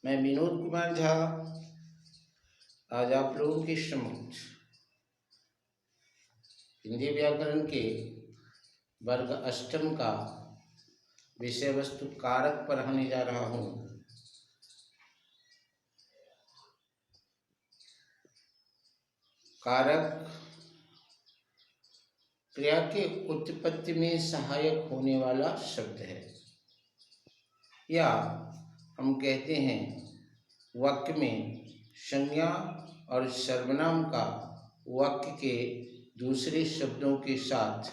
मैं विनोद कुमार झा आज आप लोगों के समक्ष हिंदी व्याकरण के वर्ग अष्टम का विषय वस्तु कारक पढ़ाने जा रहा हूँ। कारक क्रिया के उत्पत्ति में सहायक होने वाला शब्द है, या हम कहते हैं वाक्य में संज्ञा और सर्वनाम का वाक्य के दूसरे शब्दों के साथ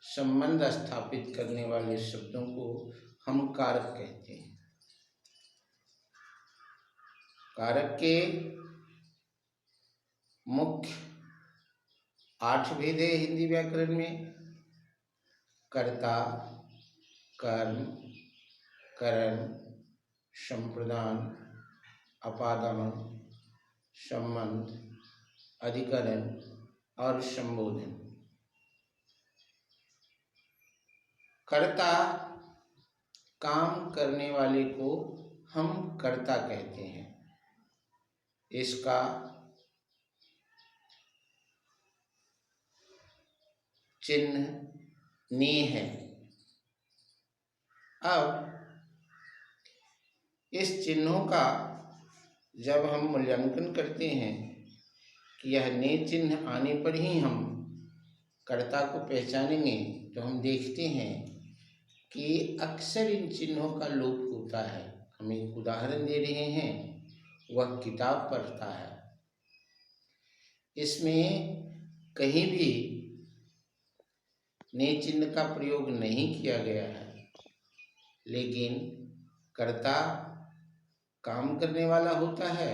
संबंध स्थापित करने वाले शब्दों को हम कारक कहते हैं। कारक के मुख्य 8 भेद है हिंदी व्याकरण में: कर्ता, कर्म, करण, संप्रदान, अपादान, संबंध, अधिकरण और संबोधन। कर्ता काम करने वाले को हम कर्ता कहते हैं। इसका चिन्ह ने है। अब इस चिन्हों का जब हम मूल्यांकन करते हैं कि यह ने चिन्ह आने पर ही हम कर्ता को पहचानेंगे, तो हम देखते हैं कि अक्सर इन चिन्हों का लोप होता है। हम एक उदाहरण दे रहे हैं, वह किताब पढ़ता है। इसमें कहीं भी ने चिन्ह का प्रयोग नहीं किया गया है, लेकिन कर्ता काम करने वाला होता है,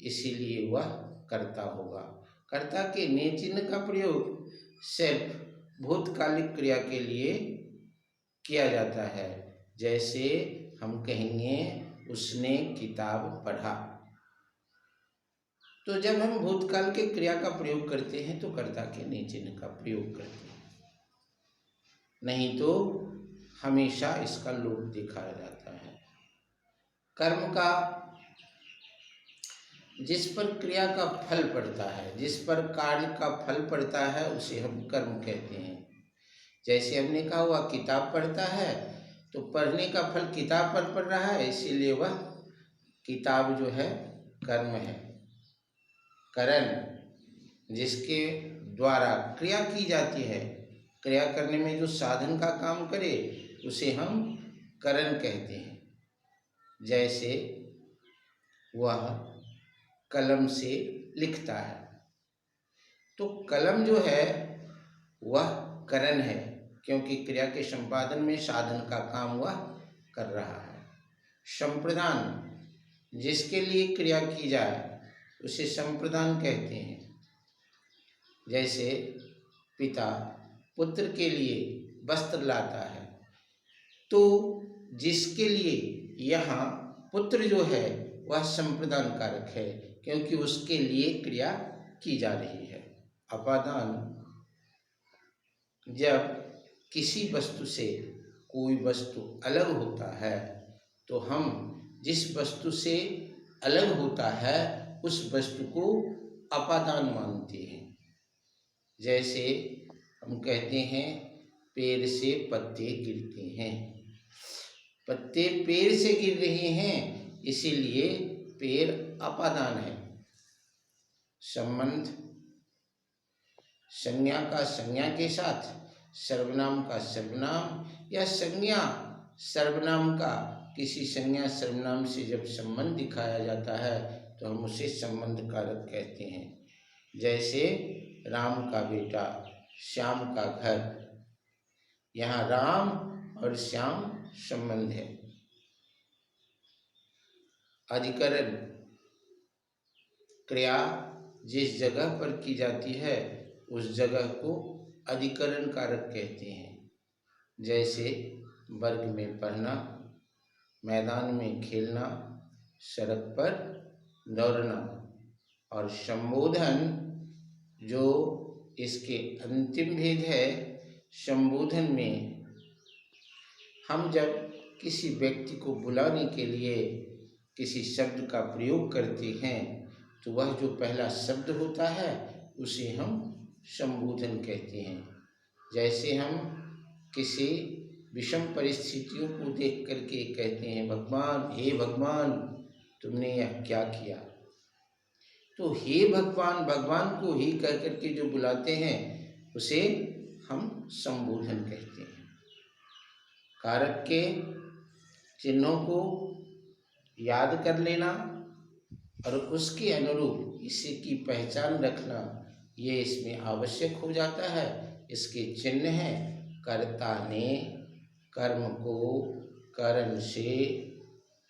इसीलिए वह कर्ता होगा। कर्ता के ने चिन्ह का प्रयोग सिर्फ भूतकालिक क्रिया के लिए किया जाता है। जैसे हम कहेंगे उसने किताब पढ़ा, तो जब हम भूतकाल के क्रिया का प्रयोग करते हैं तो कर्ता के ने चिन्ह का प्रयोग करते हैं, नहीं तो हमेशा इसका लोप दिखाया जाता है। कर्म का जिस पर क्रिया का फल पड़ता है, जिस पर कार्य का फल पड़ता है, उसे हम कर्म कहते हैं। जैसे हमने कहा हुआ किताब पढ़ता है, तो पढ़ने का फल किताब पर पड़ रहा है, इसीलिए वह किताब जो है कर्म है। करण जिसके द्वारा क्रिया की जाती है, क्रिया करने में जो साधन का काम करे, उसे हम करण कहते हैं। जैसे वह कलम से लिखता है, तो कलम जो है वह करण है, क्योंकि क्रिया के संपादन में साधन का काम वह कर रहा है। संप्रदान जिसके लिए क्रिया की जाए उसे संप्रदान कहते हैं। जैसे पिता पुत्र के लिए वस्त्र लाता है, तो जिसके लिए यहाँ पुत्र जो है वह संप्रदान कारक है, क्योंकि उसके लिए क्रिया की जा रही है। अपादान जब किसी वस्तु से कोई वस्तु अलग होता है, तो हम जिस वस्तु से अलग होता है उस वस्तु को अपादान मानते हैं। जैसे हम कहते हैं पेड़ से पत्ते गिरते हैं, पत्ते पेड़ से गिर रहे हैं, इसीलिए पेड़ अपादान है। संबंध संज्ञा का संज्ञा के साथ, सर्वनाम का सर्वनाम, या संज्ञा सर्वनाम का किसी संज्ञा सर्वनाम से जब संबंध दिखाया जाता है तो हम उसे संबंध कारक कहते हैं। जैसे राम का बेटा, श्याम का घर, यहाँ राम और श्याम संबंध है। अधिकरण क्रिया जिस जगह पर की जाती है उस जगह को अधिकरण कारक कहते हैं। जैसे वर्ग में पढ़ना, मैदान में खेलना, सड़क पर दौड़ना। और संबोधन जो इसके अंतिम भेद है, संबोधन में हम जब किसी व्यक्ति को बुलाने के लिए किसी शब्द का प्रयोग करते हैं तो वह जो पहला शब्द होता है उसे हम संबोधन कहते हैं। जैसे हम किसी विषम परिस्थितियों को देख करके कहते हैं भगवान, हे भगवान तुमने यह क्या किया। तो हे भगवान, भगवान को ही कह करके जो बुलाते हैं उसे हम संबोधन कहते हैं। कारक के चिन्हों को याद कर लेना और उसके अनुरूप इसी की पहचान रखना, ये इसमें आवश्यक हो जाता है। इसके चिन्ह हैं कर्ता ने, कर्म को, करण से,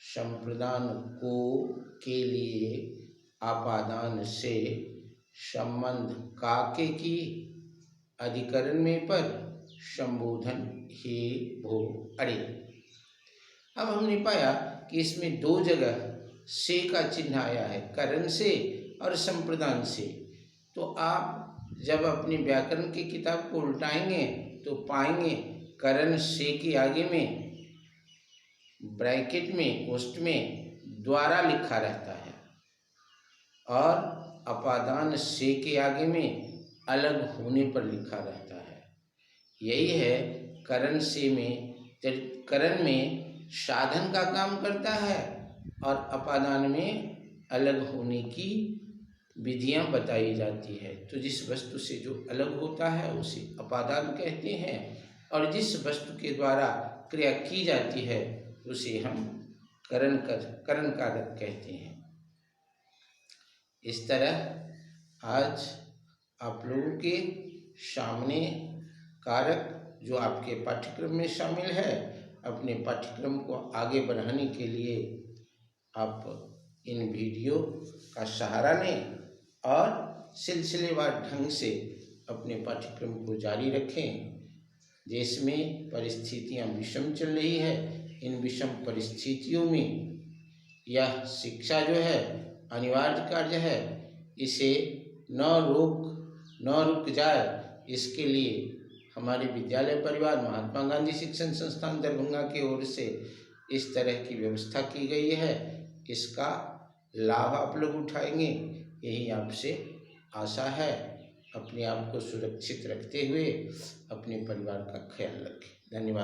संप्रदान को, के लिए, आपादान से, संबंध काके की, अधिकरण में पर, संबोधन हे भो अरे। अब हमने पाया कि इसमें दो जगह से का चिन्ह आया है, करण से और संप्रदान से। तो आप जब अपनी व्याकरण की किताब को उल्टाएंगे तो पाएंगे करण से के आगे में ब्रैकेट में, कोष्ठ में द्वारा लिखा रहता है और अपादान से के आगे में अलग होने पर लिखा रहता है। यही है करण से में, करण में साधन का काम करता है और अपादान में अलग होने की विधियां बताई जाती है। तो जिस वस्तु से जो अलग होता है उसे अपादान कहते हैं और जिस वस्तु के द्वारा क्रिया की जाती है उसे हम करण कारक कहते हैं। इस तरह आज आप लोगों के सामने कारक जो आपके पाठ्यक्रम में शामिल है, अपने पाठ्यक्रम को आगे बढ़ाने के लिए आप इन वीडियो का सहारा लें और सिलसिलेवार ढंग से अपने पाठ्यक्रम को जारी रखें। देश में परिस्थितियां विषम चल रही है, इन विषम परिस्थितियों में यह शिक्षा जो है अनिवार्य कार्य है। इसे न रुक जाए, इसके लिए हमारे विद्यालय परिवार महात्मा गांधी शिक्षण संस्थान दरभंगा की ओर से इस तरह की व्यवस्था की गई है। इसका लाभ आप लोग उठाएंगे, यही आपसे आशा है। अपने आप को सुरक्षित रखते हुए अपने परिवार का ख्याल रखें। धन्यवाद।